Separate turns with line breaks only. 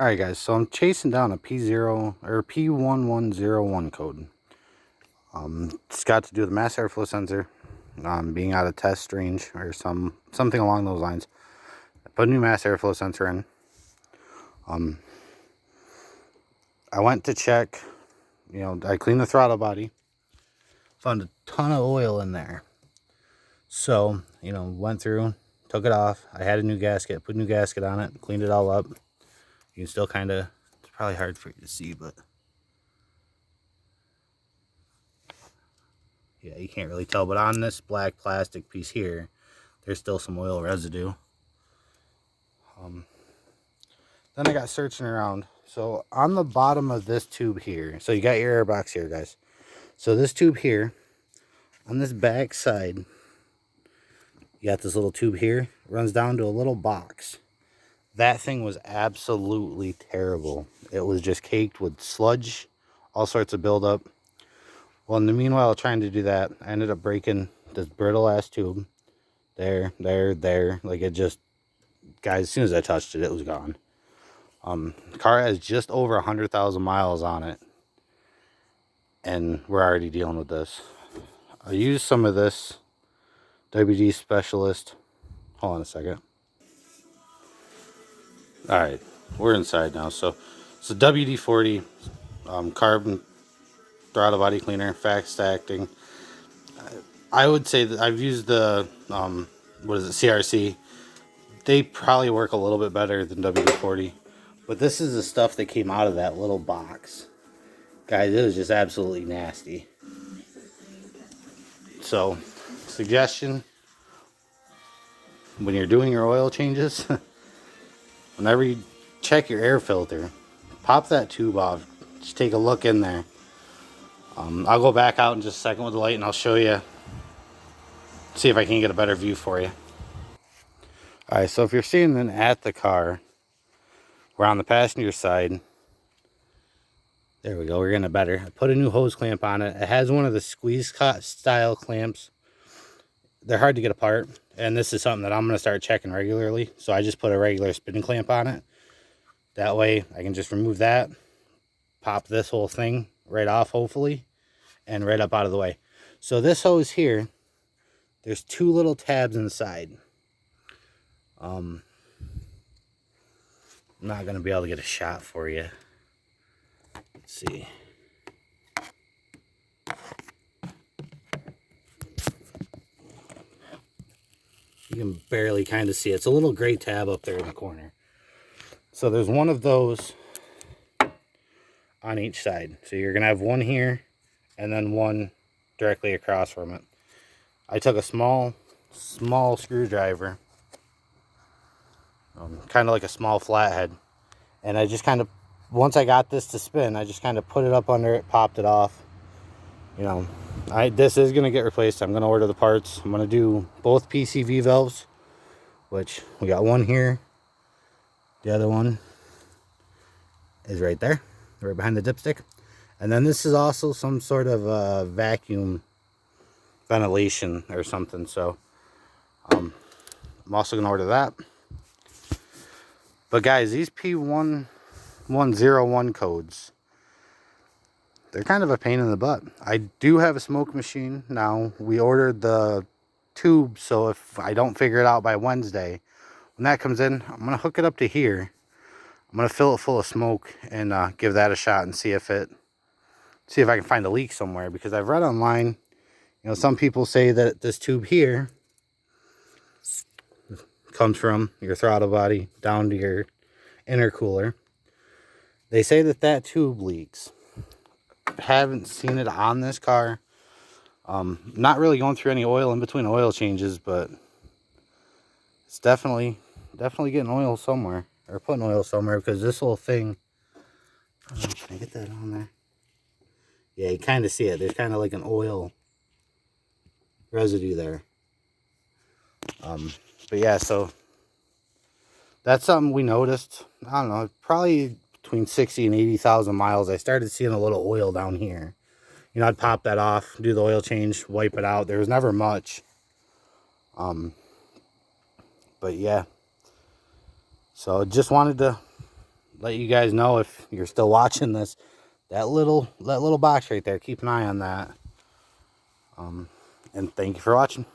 Alright guys, so I'm chasing down a P0 or P1101 code. It's got to do with the mass airflow sensor being out of test range or something along those lines. I put a new mass airflow sensor in. I went to check, I cleaned the throttle body, found a ton of oil in there. So, went through, took it off. I had a new gasket, put a new gasket on it, cleaned it all up. You can still kind of, it's probably hard for you to see, but yeah, you can't really tell. But on this black plastic piece here, there's still some oil residue. Then I got searching around. So on the bottom of this tube here, so you got your air box here, guys. So this tube here, on this back side, you got this little tube here, runs down to a little box. That thing was absolutely terrible. It was just caked with sludge, all sorts of buildup. Well, in the meanwhile, trying to do that, I ended up breaking this brittle ass tube. There. Like it just, guys, as soon as I touched it, it was gone. The car has just over 100,000 miles on it. And we're already dealing with this. I used some of this WD Specialist. Hold on a second. Alright, we're inside now. So it's a WD-40 carbon throttle body cleaner, fast acting. I would say that I've used the CRC. They probably work a little bit better than WD-40, but this is the stuff that came out of that little box, guys. It was just absolutely nasty. So, suggestion: when you're doing your oil changes, whenever you check your air filter, pop that tube off. Just take a look in there. I'll go back out in just a second with the light and I'll show you, see if I can get a better view for you. Alright, so if you're standing at the car, we're on the passenger side. There we go, we're getting it better. I put a new hose clamp on it. It has one of the squeeze style clamps. They're hard to get apart, and this is something that I'm going to start checking regularly. So I just put a regular spinning clamp on it. That way I can just remove that, pop this whole thing right off, hopefully, and right up out of the way. So this hose here, there's two little tabs inside. I'm not going to be able to get a shot for you. Let's see. You can barely kind of see it. It's a little gray tab up there in the corner. So there's one of those on each side. So you're going to have one here and then one directly across from it. I took a small screwdriver, kind of like a small flathead, and I just kind of, once I got this to spin, I just kind of put it up under it, popped it off. This is going to get replaced. I'm going to order the parts. I'm going to do both PCV valves, which we got one here. The other one is right there, right behind the dipstick. And then this is also some sort of vacuum ventilation or something. So I'm also going to order that. But guys, these P1101 codes, they're kind of a pain in the butt. I do have a smoke machine now. We ordered the tube, so if I don't figure it out by Wednesday, when that comes in, I'm going to hook it up to here. I'm going to fill it full of smoke and give that a shot and see if I can find a leak somewhere. Because I've read online, some people say that this tube here comes from your throttle body down to your intercooler. They say that tube leaks. Haven't seen it on this car. Not really going through any oil in between oil changes, but it's definitely getting oil somewhere, or putting oil somewhere, because this whole thing, can I get that on there? Yeah, you kind of see it. There's kind of like an oil residue there. But yeah, so that's something we noticed. I don't know, probably between 60 and 80,000 miles, I started seeing a little oil down here. I'd pop that off, do the oil change, wipe it out. There was never much. But yeah. So just wanted to let you guys know if you're still watching this. That little box right there, keep an eye on that. And thank you for watching.